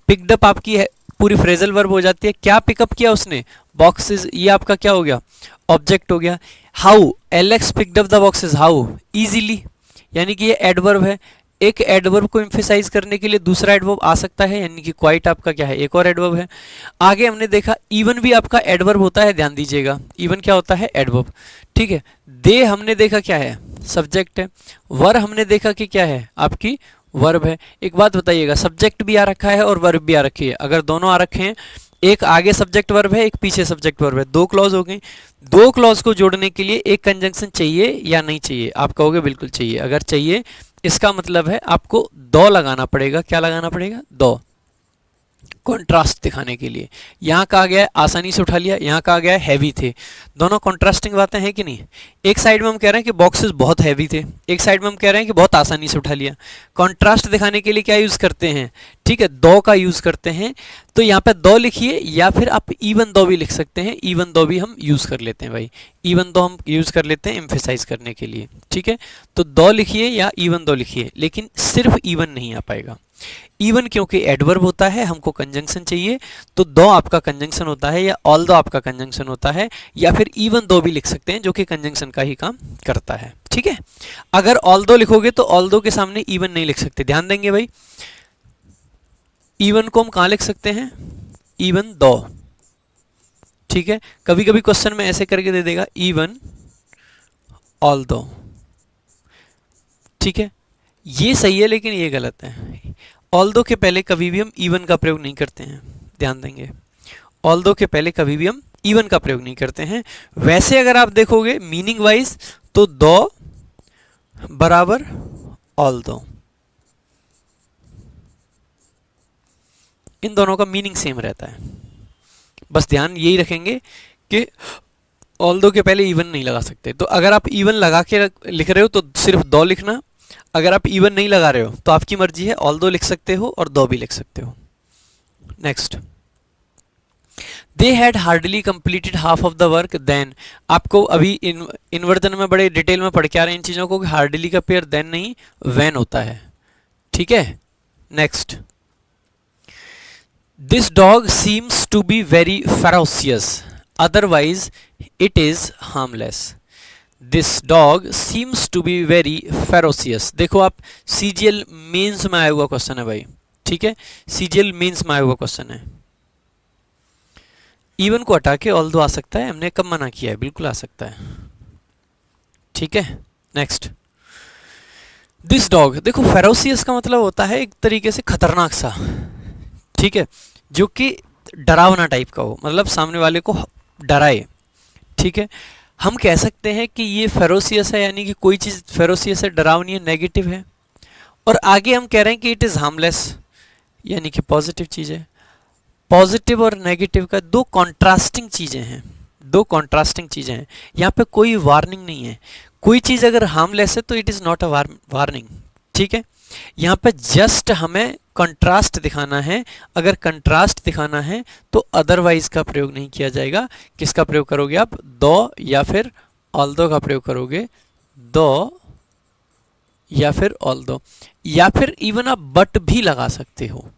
पिक्ड अप आपकी है पूरी फ्रेजल वर्ब हो जाती है। क्या पिकअप किया उसने? बॉक्सेस, ये आपका क्या हो गया? ऑब्जेक्ट हो गया। How, Alex picked up the boxes, how, easily, यानी कि ये एडवर्ब है। एक एडवर्ब को एम्फेसाइज करने के लिए दूसरा एडवर्ब आ सकता है, यानी कि क्वाइट आपका क्या है? एक और एडवर्ब है। आगे हमने देखा इवन भी आपका एडवर्ब होता है, ध्यान दीजिएगा, इवन क्या होता है? एडवर्ब, ठीक है। दे हमने देखा क्या है? सब्जेक्ट है। वर हमने देखा कि क्या है? आपकी वर्ब है। एक बात बताइएगा, सब्जेक्ट भी आ रखा है और वर्ब भी आ रखी है। अगर दोनों आ रखे हैं, एक आगे सब्जेक्ट वर्ब है, एक पीछे सब्जेक्ट वर्ब है, दो क्लॉज हो गई। दो क्लॉज को जोड़ने के लिए एक कंजंक्शन चाहिए या नहीं चाहिए? आप कहोगे बिल्कुल चाहिए। अगर चाहिए, इसका मतलब है आपको दो लगाना पड़ेगा। क्या लगाना पड़ेगा? दो, कॉन्ट्रास्ट दिखाने के लिए। यहाँ कहा गया है आसानी से उठा लिया, यहाँ कहा गया है हैवी थे। दोनों कॉन्ट्रास्टिंग बातें हैं कि नहीं? एक साइड में हम कह रहे हैं कि बॉक्सेस बहुत हैवी थे, एक साइड में हम कह रहे हैं कि बहुत आसानी से उठा लिया। कॉन्ट्रास्ट दिखाने के लिए क्या यूज करते हैं? ठीक है, दो का यूज करते हैं। तो यहाँ पे दो लिखिए, या फिर आप इवन दो भी लिख सकते हैं। इवन दो भी हम यूज कर लेते हैं भाई, इवन दो हम यूज कर लेते हैं एम्फेसाइज करने के लिए, ठीक है। तो दो लिखिए या इवन दो लिखिए, लेकिन सिर्फ इवन नहीं आ पाएगा। इवन क्योंकि एडवर्ब होता है, हमको कंजंक्शन चाहिए, तो दो आपका कंजंक्शन होता है, या ऑल दो आपका कंजंक्शन होता है, या फिर इवन दो भी लिख सकते हैं, जो कि कंजंक्शन का ही काम करता है, ठीक है। अगर ऑल दो लिखोगे तो ऑल दो के सामने इवन नहीं लिख सकते, ध्यान देंगे भाई। इवन को हम कहां लिख सकते हैं? इवन दो, ठीक है। कभी कभी क्वेश्चन में ऐसे करके दे देगा इवन ऑल दो, ठीक है। ये सही है, लेकिन ये गलत है। ऑल दो के पहले कभी भी हम इवन का प्रयोग नहीं करते हैं, ध्यान देंगे। ऑल दो के पहले कभी भी हम इवन का प्रयोग नहीं करते हैं। वैसे अगर आप देखोगे मीनिंग वाइज, तो दो बराबर ऑल दो, इन दोनों का मीनिंग सेम रहता है। बस ध्यान यही रखेंगे कि ऑल दो के पहले इवन नहीं लगा सकते। तो अगर आप इवन लगा के लिख रहे हो तो सिर्फ दो लिखना, अगर आप इवन नहीं लगा रहे हो तो आपकी मर्जी है, ऑल दो लिख सकते हो और दो भी लिख सकते हो। Next, they had hardly completed half of the work then. आपको अभी इन्वर्जन में बड़े डिटेल में पढ़ के आ रहे हैं इन चीजों को, कि हार्डली का पेयर देन नहीं व्हेन होता है, ठीक है। Next, this dog seems to be very ferocious, otherwise it is harmless. This dog seems to be very ferocious. देखो आप, सीजीएल मीन्स में आया हुआ क्वेश्चन है भाई, ठीक है। सीजीएल मीन्स में आया हुआ क्वेश्चन है। इवन को हटा के ऑल दो आ सकता है, हमने कब मना किया है? बिल्कुल आ सकता है, ठीक है। नेक्स्ट, दिस डॉग, देखो फेरोसियस का मतलब होता है एक तरीके से खतरनाक सा, ठीक है, जो कि डरावना टाइप का हो, मतलब सामने वाले को डराए, ठीक है। हम कह सकते हैं कि ये फेरोसियस है, यानी कि कोई चीज़ फेरोसियस है, डरावनी है, नेगेटिव है। और आगे हम कह रहे हैं कि इट इज़ हार्मलेस, यानी कि पॉजिटिव चीज़ है। पॉजिटिव और नेगेटिव का दो कॉन्ट्रास्टिंग चीज़ें हैं, दो कॉन्ट्रास्टिंग चीज़ें हैं। यहाँ पे कोई वार्निंग नहीं है। कोई चीज़ अगर हार्मलेस है तो it is not a warning, ठीक है। यहाँ पे जस्ट हमें कंट्रास्ट दिखाना है। अगर कंट्रास्ट दिखाना है तो अदरवाइज का प्रयोग नहीं किया जाएगा। किसका प्रयोग करोगे आप? दो या फिर ऑल दो का प्रयोग करोगे। दो या फिर ऑल दो, या फिर इवन आप बट भी लगा सकते हो,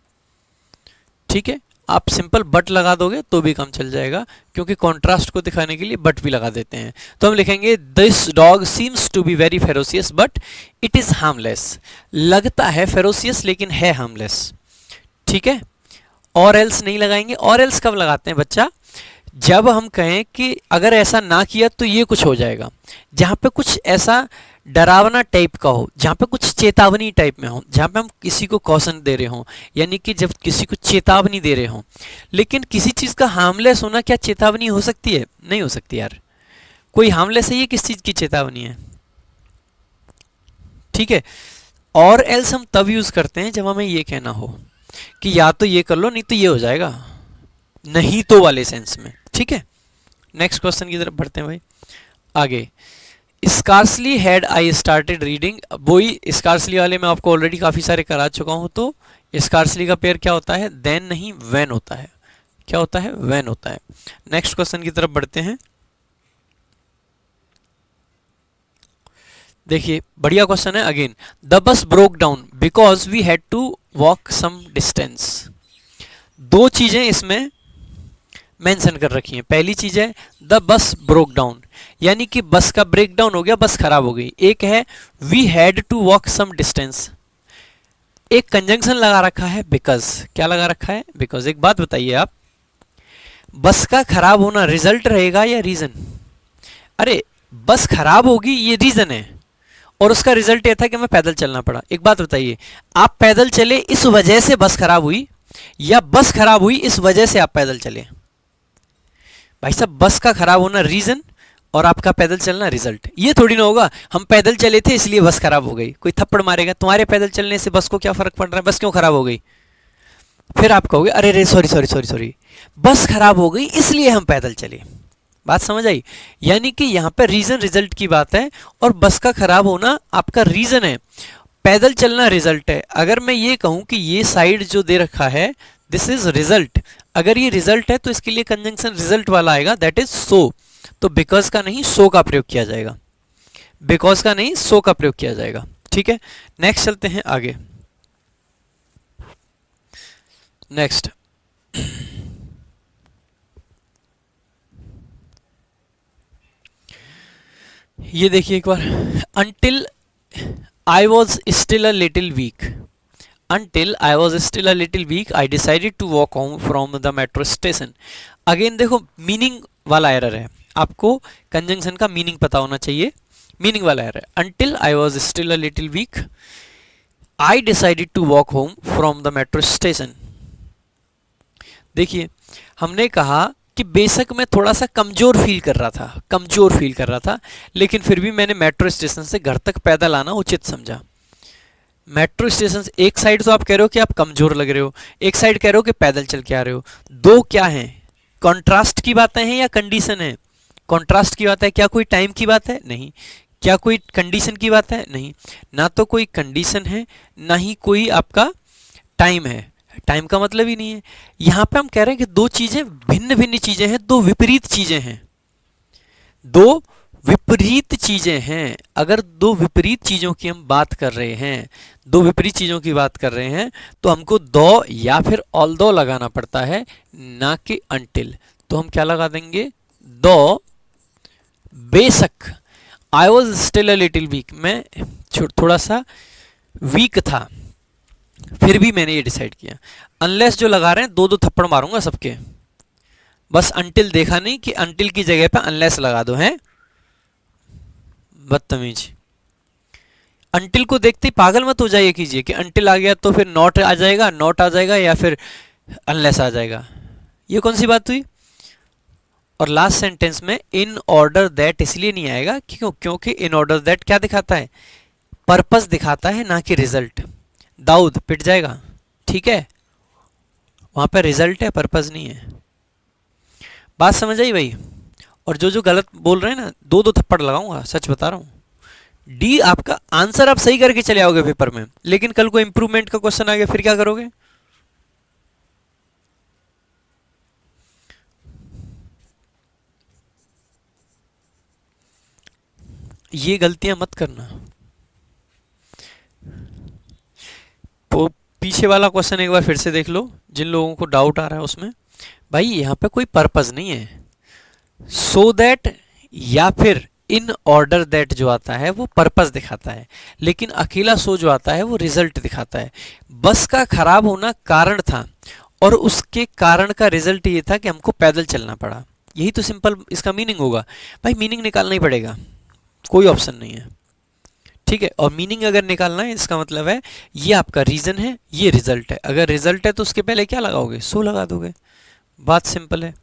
ठीक है। आप सिंपल बट लगा दोगे तो भी काम चल जाएगा, क्योंकि कॉन्ट्रास्ट को दिखाने के लिए बट भी लगा देते हैं। तो हम लिखेंगे this dog seems to be very ferocious but it is harmless. लगता है फेरोसियस लेकिन है हार्मलेस, ठीक है। और एल्स नहीं लगाएंगे। और एल्स कब लगाते हैं बच्चा? जब हम कहें कि अगर ऐसा ना किया तो ये कुछ हो जाएगा, जहां पे कुछ ऐसा डरावना टाइप का हो, जहां पे कुछ चेतावनी टाइप में हो, जहां पे हम किसी को कॉशन दे रहे हों, यानी कि जब किसी को चेतावनी दे रहे हों। लेकिन किसी चीज का हार्मलेस होना क्या चेतावनी हो सकती है? नहीं हो सकती यार। कोई हार्मलेस है, ये किस चीज की चेतावनी है? ठीक है। और एल्स हम तब यूज करते हैं जब हमें ये कहना हो कि या तो ये कर लो नहीं तो ये हो जाएगा, नहीं तो वाले सेंस में, ठीक है। नेक्स्ट क्वेश्चन की तरफ बढ़ते हैं भाई आगे। Scarcely had I started reading, वही स्कार्सली वाले मैं आपको ऑलरेडी काफ़ी सारे करा चुका हूँ, तो स्कार्सली का पेयर क्या होता है? देन नहीं, व्हेन होता है। क्या होता है? व्हेन होता है। नेक्स्ट क्वेश्चन की तरफ बढ़ते हैं। देखिए बढ़िया क्वेश्चन है again. The bus broke down because we had to walk some distance. दो चीजें इसमें मेंशन कर रखी हैं। पहली चीज है द बस ब्रोक डाउन, यानी कि बस का ब्रेक डाउन हो गया, बस खराब हो गई। एक है we had to walk some distance. एक कंजंक्शन लगा रखा है बिकॉज। क्या लगा रखा है? बिकॉज। एक बात बताइए आप, बस का खराब होना रिजल्ट रहेगा या रीजन? अरे बस खराब होगी ये रीजन है, और उसका रिजल्ट ये था कि मैं पैदल चलना पड़ा। एक बात बताइए, आप पैदल चले इस वजह से बस खराब हुई, या बस खराब हुई इस वजह से आप पैदल चले? भाई साहब बस का खराब होना रीजन और आपका पैदल चलना रिजल्ट। ये थोड़ी ना होगा हम पैदल चले थे इसलिए बस खराब हो गई। कोई थप्पड़ मारेगा तुम्हारे पैदल चलने से बस को क्या फर्क पड़ रहा है, बस क्यों खराब हो गई? फिर आप कहोगे अरे रे सॉरी सॉरी सॉरी सॉरी, बस खराब हो गई इसलिए हम पैदल चले। बात समझ आई? यानी कि यहाँ पे रीजन रिजल्ट की बात है, और बस का खराब होना आपका रीजन है, पैदल चलना रिजल्ट है। अगर मैं ये कहूं कि ये साइड जो दे रखा है दिस इज रिजल्ट, अगर ये रिजल्ट है तो इसके लिए कंजंक्शन रिजल्ट वाला आएगा, दैट इज सो। तो बिकॉज का नहीं सो का प्रयोग किया जाएगा, बिकॉज का नहीं सो का प्रयोग किया जाएगा। ठीक है, नेक्स्ट चलते हैं आगे। नेक्स्ट ये देखिए एक बार, until I was still a little weak, until I was still a little weak I decided to walk home from the metro station. Again देखो मीनिंग वाला एरर है, आपको कंजंक्शन का मीनिंग पता होना चाहिए। मीनिंग वाला एरर है, until I was still a little weak I decided to walk home from the metro station. देखिए हमने कहा कि बेशक मैं थोड़ा सा कमजोर फील कर रहा था, लेकिन फिर भी मैंने मेट्रो स्टेशन से घर तक पैदल आना उचित समझा। मेट्रो स्टेशन से एक साइड तो आप कह रहे हो कि आप कमजोर लग रहे हो, एक साइड कह रहे हो कि पैदल चल के आ रहे हो। दो क्या हैं? कॉन्ट्रास्ट की बातें हैं या कंडीशन है? कॉन्ट्रास्ट की बात है। क्या कोई टाइम की बात है? नहीं। क्या कोई कंडीशन की बात है? नहीं। ना तो कोई कंडीशन है ना ही कोई आपका टाइम है। टाइम का मतलब ही नहीं है। यहां पे हम कह रहे हैं कि दो चीजें भिन्न भिन्न चीजें हैं, दो विपरीत चीजें हैं, दो विपरीत चीजें हैं। अगर दो विपरीत चीजों की हम बात कर रहे हैं, दो विपरीत चीजों की बात कर रहे हैं, तो हमको दो या फिर ऑल्दो लगाना पड़ता है, ना कि अंटिल। तो हम क्या लगा देंगे? दो बेशक, आई was still a little week, मैं थोड़ा सा वीक था, फिर भी मैंने ये डिसाइड किया। अनलेस जो लगा रहे हैं दो दो थप्पड़ मारूंगा सबके, बस अंटिल देखा नहीं कि अंटिल की जगह पे अनलेस लगा दो, हैं बदतमीज। अंटिल को देखते ही पागल मत हो जाइए कीजिए कि अंटिल आ गया तो फिर नॉट आ जाएगा, नॉट आ जाएगा या फिर अनलेस आ जाएगा। ये कौन सी बात हुई? और लास्ट सेंटेंस में इन ऑर्डर दैट इसलिए नहीं आएगा क्योंकि इन ऑर्डर दैट क्या दिखाता है? पर्पस दिखाता है, ना कि रिजल्ट। दाऊद पिट जाएगा, ठीक है, वहां पर रिजल्ट है, पर्पस नहीं है। बात समझ आई भाई? और जो जो गलत बोल रहे हैं ना, दो दो थप्पड़ लगाऊंगा, सच बता रहा हूं। डी आपका आंसर आप सही करके चले आओगे पेपर में, लेकिन कल को इंप्रूवमेंट का क्वेश्चन आ गया फिर क्या करोगे? ये गलतियां मत करना। तो पीछे वाला क्वेश्चन एक बार फिर से देख लो, जिन लोगों को डाउट आ रहा है उसमें। भाई यहाँ पे कोई पर्पस नहीं है। सो दैट या फिर इन ऑर्डर दैट जो आता है वो पर्पस दिखाता है, लेकिन अकेला सो जो आता है वो रिजल्ट दिखाता है। बस का खराब होना कारण था, और उसके कारण का रिजल्ट ये था कि हमको पैदल चलना पड़ा। यही तो सिंपल इसका मीनिंग होगा। भाई मीनिंग निकालना ही पड़ेगा, कोई ऑप्शन नहीं है, ठीक है। और मीनिंग अगर निकालना है इसका मतलब है ये आपका रीजन है, ये रिजल्ट है। अगर रिजल्ट है तो उसके पहले क्या लगाओगे? सो लगा दोगे। बात सिंपल है।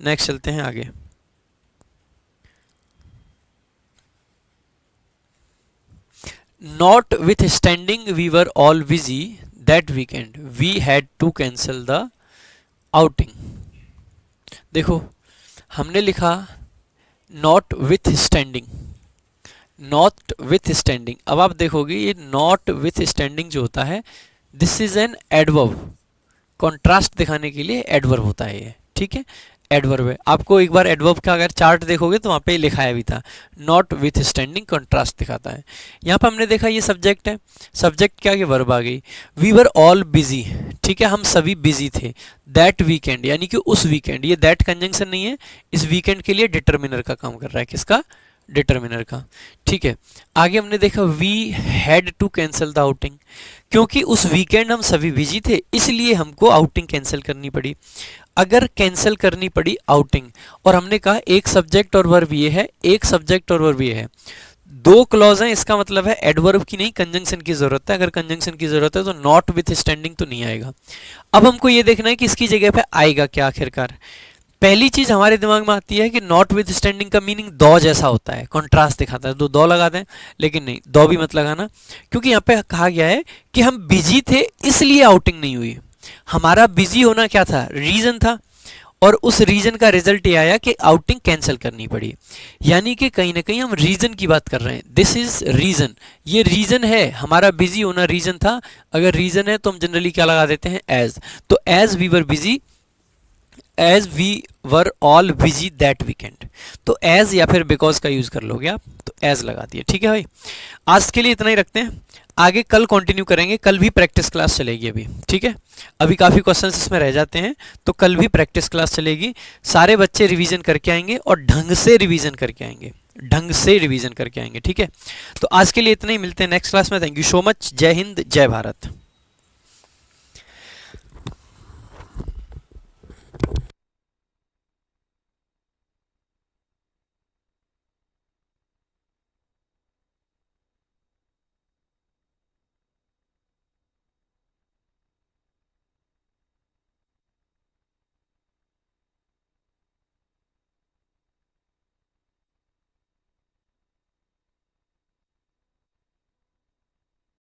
नेक्स्ट चलते हैं आगे। Notwithstanding we were all busy that weekend we had to cancel the outing. देखो हमने लिखा notwithstanding, notwithstanding. अब आप देखोगे ये नॉट विथ स्टैंडिंग जो होता है this is an adverb, contrast दिखाने के लिए एडवर्ब होता है ये, ठीक है, एडवर्ब है। आपको एक बार एडवर्ब का अगर चार्ट देखोगे तो वहाँ पे लिखाया भी था, नॉट विथ स्टैंडिंग कॉन्ट्रास्ट दिखाता है। यहाँ पर हमने देखा ये सब्जेक्ट है, सब्जेक्ट क्या कि वर्ब आ गई। वी वर ऑल बिजी, ठीक है, हम सभी बिजी थे। दैट वीकेंड यानी कि उस वीकेंड, ये दैट कंजंक्शन नहीं है, इस वीकेंड के लिए डिटर्मिनर का काम कर रहा है, किसका, डिटर्मिनर का, ठीक है। आगे हमने देखा we had to cancel the outing, क्योंकि उस वीकेंड हम सभी बिजी थे इसलिए हमको आउटिंग कैंसिल करनी पड़ी। अगर कैंसिल करनी पड़ी आउटिंग, और हमने कहा एक सब्जेक्ट और वर्ब ये है, एक सब्जेक्ट और वर्ब ये है, दो क्लॉज हैं, इसका मतलब है एडवर्ब की नहीं कंजंक्शन की जरूरत है। अगर कंजंक्शन की जरूरत है तो नॉट विथ स्टैंडिंग तो नहीं आएगा। अब हमको ये देखना है कि इसकी जगह पे आएगा क्या आखिरकार। पहली चीज हमारे दिमाग में आती है कि नॉट विथ स्टैंडिंग का मीनिंग दो जैसा होता है, कॉन्ट्रास्ट दिखाता है, तो दो लगा दें, लेकिन नहीं, दो भी मत लगाना, क्योंकि यहाँ पे कहा गया है कि हम बिजी थे इसलिए आउटिंग नहीं हुई। हमारा बिजी होना क्या था, रीजन था, और उस रीजन का रिजल्ट ये आया कि आउटिंग कैंसिल करनी पड़ी। यानी कि कहीं ना कहीं हम रीजन की बात कर रहे हैं, दिस इज रीजन, ये रीजन है, हमारा बिजी होना रीजन था। अगर रीजन है तो हम जनरली क्या लगा देते हैं, एज, तो as we were busy, as we were all busy that weekend, तो एज या फिर बिकॉज का यूज कर लोगे आप, तो एज लगा दिए, ठीक है भाई। आज के लिए इतना ही रखते हैं, आगे कल कंटिन्यू करेंगे, कल भी प्रैक्टिस क्लास चलेगी अभी, ठीक है। अभी काफ़ी क्वेश्चंस इसमें रह जाते हैं, तो कल भी प्रैक्टिस क्लास चलेगी। सारे बच्चे रिवीजन करके आएंगे और ढंग से रिवीजन करके आएंगे, ढंग से रिवीजन करके आएंगे, ठीक है। तो आज के लिए इतना ही, मिलते हैं नेक्स्ट क्लास में। थैंक यू सो मच, जय हिंद, जय भारत।